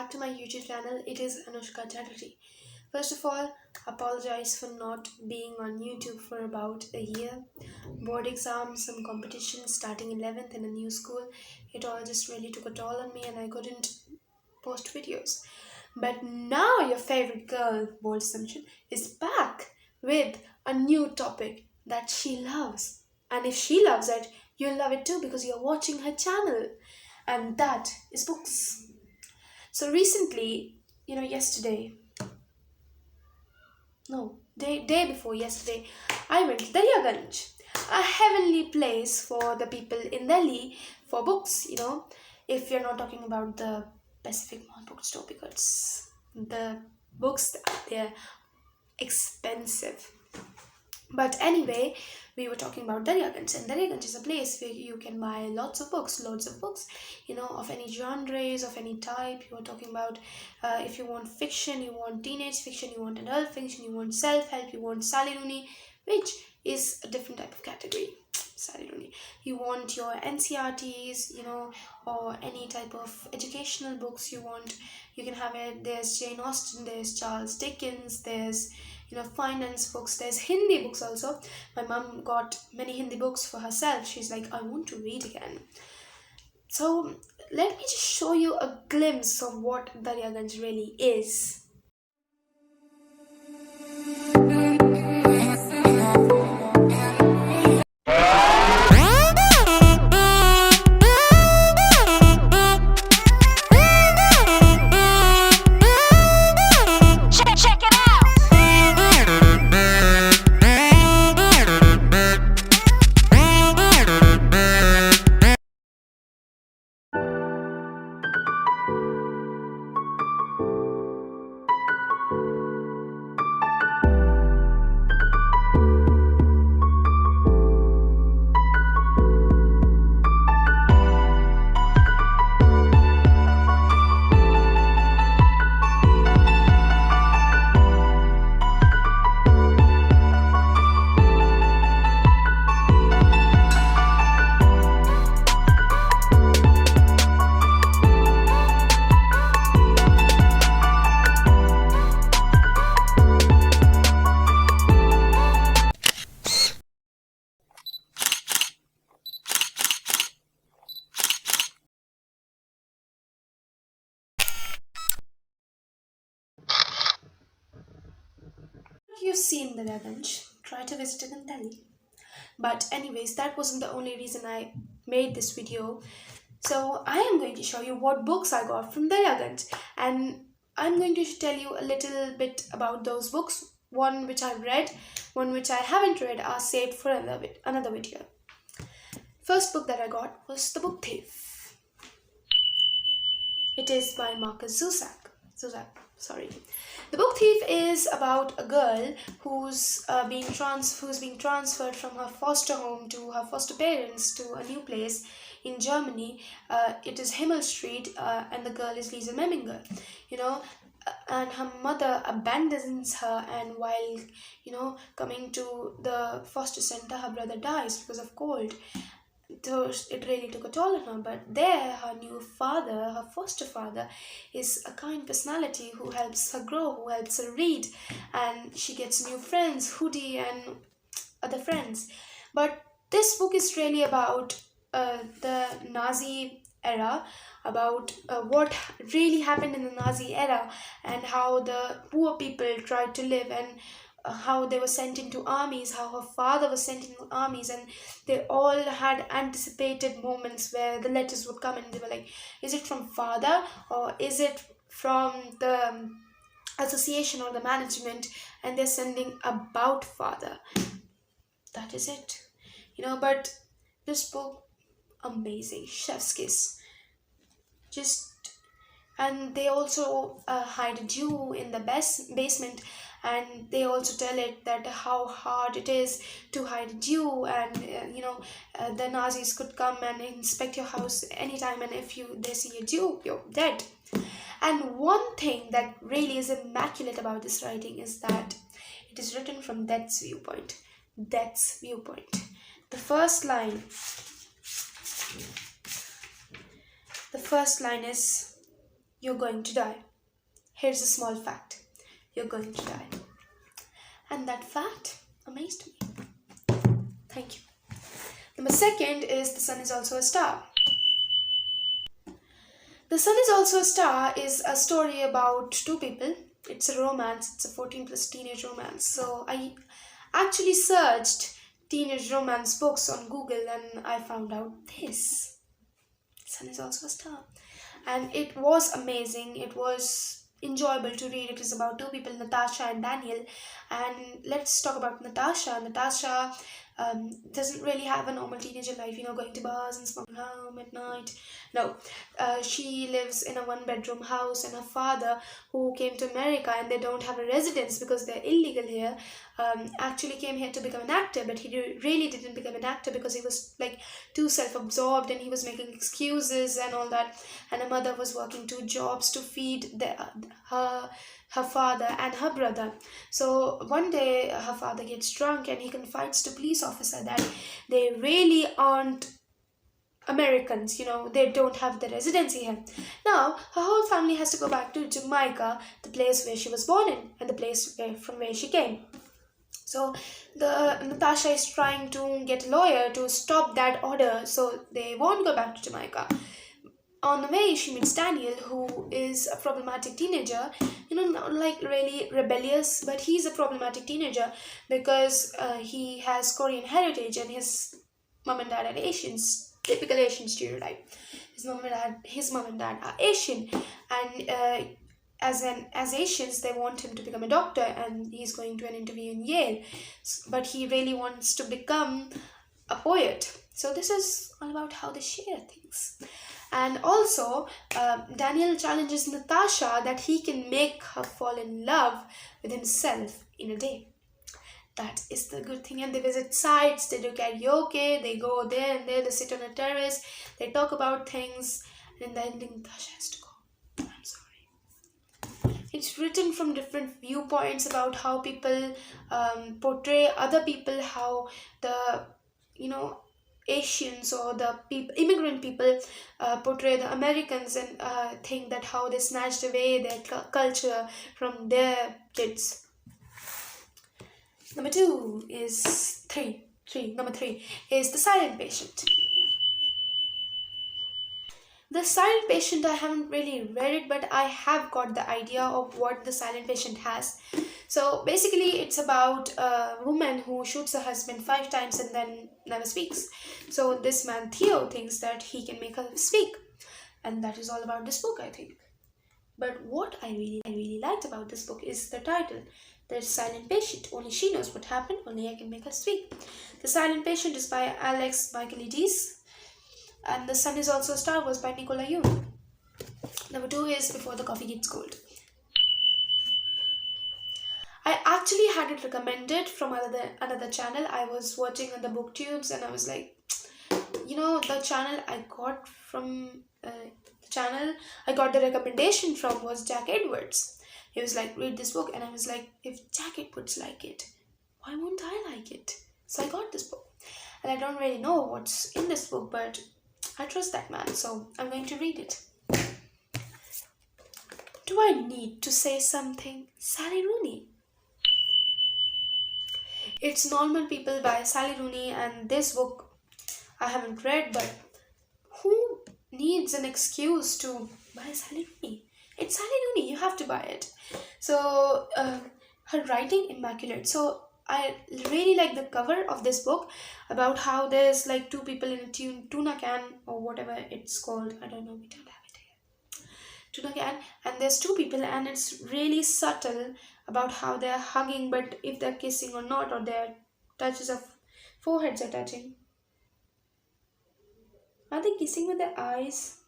back to my YouTube channel. It is Anushka Chatterjee. First of all, apologize for not being on YouTube for about a year. Board exams, some competitions, starting 11th in a new school. It all just really took a toll on me and I couldn't post videos. But now your favorite girl, Bold Assumption, is back with a new topic that she loves. And if she loves it, you'll love it too because you're watching her channel. And that is books. So recently, yesterday, no, day before yesterday, I went to Daryaganj, a heavenly place for the people in Delhi for books. If you're not talking about the Pacific Mall bookstore because the books they're expensive. But anyway, we were talking about Daryaganj, and Daryaganj is a place where you can buy loads of books, of any genres, of any type. You were talking about if you want fiction, you want teenage fiction, you want adult fiction, you want self-help, you want Sally Rooney, which is a different type of category. Sally Rooney. You want your NCRTs, or any type of educational books you can have it. There's Jane Austen, there's Charles Dickens, there's finance books, there's Hindi books also. My mom got many Hindi books for herself. She's like, I want to read again. So let me just show you a glimpse of what Daryaganj really is. You've seen Daryaganj, try to visit it in Delhi. But anyways, that wasn't the only reason I made this video. So I am going to show you what books I got from Daryaganj, and I'm going to tell you a little bit about those books. One which I've read, one which I haven't read are saved for another video. First book that I got was The Book Thief. It is by Marcus Zusak. The Book Thief is about a girl who's being transferred from her foster home to her foster parents to a new place in Germany. It is Himmel Street, and the girl is Lisa Memminger. And her mother abandons her, and while coming to the foster center, her brother dies because of cold. So it really took a toll on her, but there her new father, her foster father, is a kind personality who helps her grow, who helps her read, and she gets new friends, Hoodie and other friends. But this book is really about the Nazi era, about what really happened in the Nazi era and how the poor people tried to live, and how they were sent into armies, how her father was sent into armies, and they all had anticipated moments where the letters would come and they were like, is it from father or is it from the association or the management, and they're sending about father. That is it. But this book, amazing, chef's kiss. And they also hide a Jew in the basement, and they also tell it that how hard it is to hide a Jew, and the Nazis could come and inspect your house anytime, and if they see a Jew, you're dead. And one thing that really is immaculate about this writing is that it is written from Death's viewpoint. The first line is, you're going to die. Here's a small fact: you're going to die. And that fact amazed me. Thank you. Number second is The Sun is Also a Star. The Sun is Also a Star is a story about two people. It's a romance, it's a 14 plus teenage romance. So I actually searched teenage romance books on Google and I found out this. The Sun is Also a Star. And it was amazing. It was enjoyable to read. It is about two people, Natasha and Daniel. And let's talk about Natasha. Natasha doesn't really have a normal teenager life, going to bars and smoking home at night. No, she lives in a one-bedroom house, and her father, who came to America and they don't have a residence because they're illegal here, actually came here to become an actor, but he really didn't become an actor because he was like too self-absorbed and he was making excuses and all that. And her mother was working two jobs to feed her father and her brother. So one day her father gets drunk and he confides to police officer that they really aren't Americans, they don't have the residency here. Now her whole family has to go back to Jamaica, the place where she was born in and the place from where she came. So the Natasha is trying to get a lawyer to stop that order so they won't go back to Jamaica. On the way, she meets Daniel, who is a problematic teenager, not like really rebellious, but he's a problematic teenager because he has Korean heritage and his mom and dad are Asians, typical Asian stereotype. His mom and dad are Asian, and as Asians, they want him to become a doctor, and he's going to an interview in Yale, but he really wants to become a poet. So this is all about how they share things. And also, Daniel challenges Natasha that he can make her fall in love with himself in a day. That is the good thing. And they visit sites, they do karaoke, they go there and there, they sit on a terrace, they talk about things, and in the ending, Natasha has to go. I'm sorry. It's written from different viewpoints about how people portray other people, how the, Asians or the immigrant people portray the Americans and think that how they snatched away their culture from their kids. Number three is The Silent Patient. The Silent Patient, I haven't really read it, but I have got the idea of what The Silent Patient has. So basically, it's about a woman who shoots her husband 5 times and then never speaks. So this man, Theo, thinks that he can make her speak. And that is all about this book, I think. But what I really liked about this book is the title. The Silent Patient. Only she knows what happened, only I can make her speak. The Silent Patient is by Alex Michaelides. And The Sun is Also a Star was by Nicola Yoon. Number 2 is Before the Coffee Gets Cold. I actually had it recommended from another channel. I was watching on the booktubes and I was like, the channel I got from I got the recommendation from was Jack Edwards. He was like, read this book, and I was like, if Jack Edwards like it, why won't I like it? So I got this book, and I don't really know what's in this book, but I trust that man, so I'm going to read it. Do I need to say something? Sally Rooney. It's Normal People by Sally Rooney, and this book I haven't read, but who needs an excuse to buy Sally Rooney? It's Sally Rooney, you have to buy it. So her writing immaculate. So I really like the cover of this book about how there's like 2 people in a tuna can or whatever it's called. I don't know, we don't have it here. Tuna can, and there's 2 people, and it's really subtle about how they're hugging, but if they're kissing or not, or their touches of foreheads are touching. Are they kissing with their eyes?